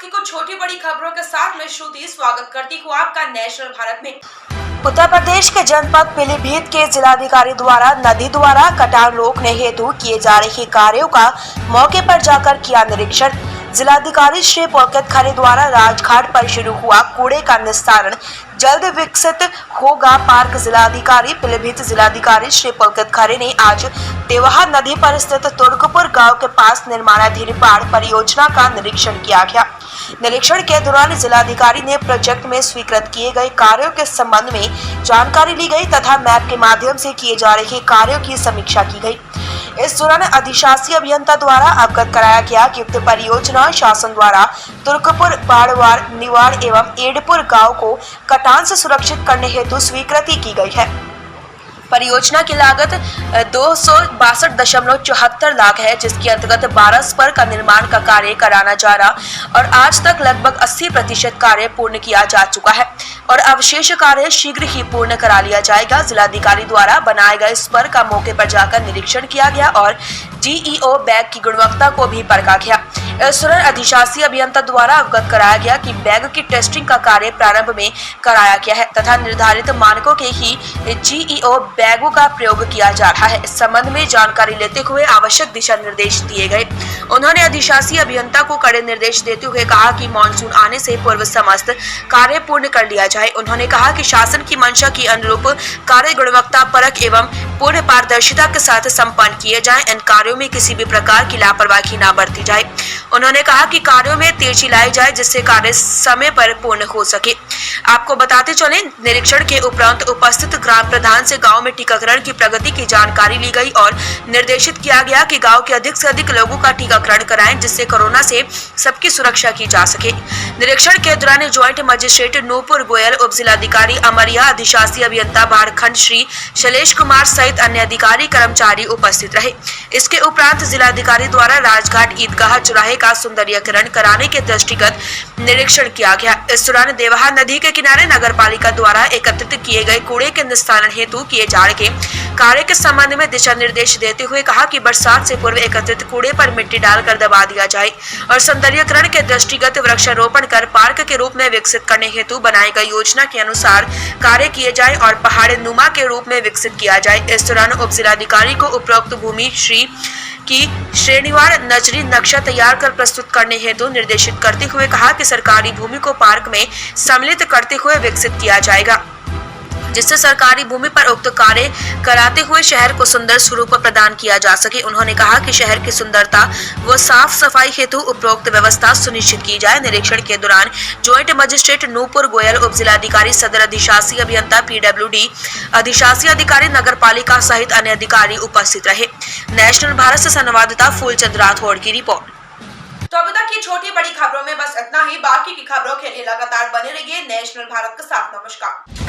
की कुछ छोटी बड़ी खबरों के साथ मैं श्रुति स्वागत करती हूँ आपका नेशनल भारत में। उत्तर प्रदेश के जनपद पीलीभीत के जिलाधिकारी द्वारा नदी द्वारा कटान रोकने हेतु किए जा रहे कार्यों का मौके पर जाकर किया निरीक्षण। जिलाधिकारी श्री पुलकित खरे द्वारा राजघाट पर शुरू हुआ कूड़े का निस्तारण जल्द विकसित होगा पार्क। जिलाधिकारी पीलीभीत जिलाधिकारी श्री पुलकित खरे ने आज देवहा नदी पर स्थित तुर्कपुर गांव के पास निर्माणाधीन बाढ़ परियोजना का निरीक्षण किया गया। निरीक्षण के दौरान जिलाधिकारी ने प्रोजेक्ट में स्वीकृत किए गए कार्यों के संबंध में जानकारी ली गई तथा मैप के माध्यम से किए जा रहे कार्यों की समीक्षा की गई। इस दौरान अधिशासी अभियंता द्वारा अवगत कराया गया कि उक्त परियोजना शासन द्वारा तुर्कपुर, बाड़वार, निवाड़ एवं एडपुर गांव को कटान से सुरक्षित करने हेतु स्वीकृति की गई है। परियोजना की लागत 262.74 लाख है, जिसके अंतर्गत 12 स्पर का निर्माण का कार्य कराना जा रहा और आज तक लगभग 80% कार्य पूर्ण किया जा चुका है और अवशेष कार्य शीघ्र ही पूर्ण करा लिया जाएगा। जिलाधिकारी द्वारा बनाए गए स्पर का मौके पर जाकर निरीक्षण किया गया और GEO बैग की गुणवत्ता को भी परखा गया। इस दौरान अधिशासी अभियंता द्वारा अवगत कराया गया कि बैग की टेस्टिंग का कार्य प्रारंभ में कराया गया है तथा निर्धारित मानकों के ही GEO बैगों का प्रयोग किया जा रहा है। इस संबंध में जानकारी लेते हुए आवश्यक दिशा निर्देश दिए गए। उन्होंने अधिशासी अभियंता को कड़े निर्देश देते हुए कहा कि मानसून आने से पूर्व समस्त कार्य पूर्ण कर लिया जाए। उन्होंने कहा कि शासन की मंशा के अनुरूप कार्य गुणवत्ता परख एवं पूर्ण पारदर्शिता के साथ संपन्न किए जाएं। इन कार्यों में किसी भी प्रकार की लापरवाही न बरती जाए। उन्होंने कहा कि कार्यों में तेजी लाई जाए जिससे कार्य समय पर पूर्ण हो सके। आपको बताते चलें, निरीक्षण के उपरांत उपस्थित ग्राम प्रधान से गांव में टीकाकरण की प्रगति की जानकारी ली गई और निर्देशित किया गया कि गांव के अधिक से अधिक लोगों का टीकाकरण कराएं जिससे कोरोना से सबकी सुरक्षा की जा सके। निरीक्षण के दौरान ज्वाइंट मजिस्ट्रेट नूपुर गोयल, उप जिलाधिकारी अमरिया, अधिशासी अभियंता भारखंड श्री शैलेश कुमार सहित अन्य अधिकारी कर्मचारी उपस्थित रहे। इसके उपरांत जिलाधिकारी द्वारा राजघाट ईदगाह चौराहे का सुंदरीकरण कराने के दृष्टिगत निरीक्षण किया गया। इस दौरान देवहा नदी के किनारे नगर पालिका द्वारा एकत्रित किए गए कूड़े के निस्तारण हेतु किए जा रहे कार्य के संबंध में दिशा निर्देश देते हुए कहा कि बरसात से पूर्व एकत्रित कूड़े पर मिट्टी डालकर दबा दिया जाए और सौंदर्यीकरण के दृष्टिगत वृक्षारोपण कर पार्क के रूप में विकसित करने हेतु बनाई गई योजना के अनुसार कार्य किए जाए और पहाड़ नुमा के रूप में विकसित किया जाए। इस दौरान उप जिलाधिकारी को उपरोक्त भूमि की श्रेणीवार नजरी नक्शा तैयार कर प्रस्तुत करने हेतु निर्देशित करते हुए कहा कि सरकारी भूमि को पार्क में सम्मिलित करते हुए विकसित किया जाएगा, जिससे सरकारी भूमि पर उक्त कार्य कराते हुए शहर को सुंदर स्वरूप प्रदान किया जा सके। उन्होंने कहा कि शहर की सुंदरता व साफ सफाई हेतु उपरोक्त व्यवस्था सुनिश्चित की जाए। निरीक्षण के दौरान ज्वाइंट मजिस्ट्रेट नूपुर गोयल, उप जिलाधिकारी सदर, अधिशासी अभियंता PWD, अधिशासी अधिकारी नगर पालिका सहित अन्य अधिकारी उपस्थित रहे। नेशनल भारत से संवाददाता फूलचंद राठौड़ की रिपोर्ट। तो अभी तक की छोटी बड़ी खबरों में बस इतना ही। बाकी की खबरों के लिए लगातार बने रहिए नेशनल भारत के साथ। नमस्कार।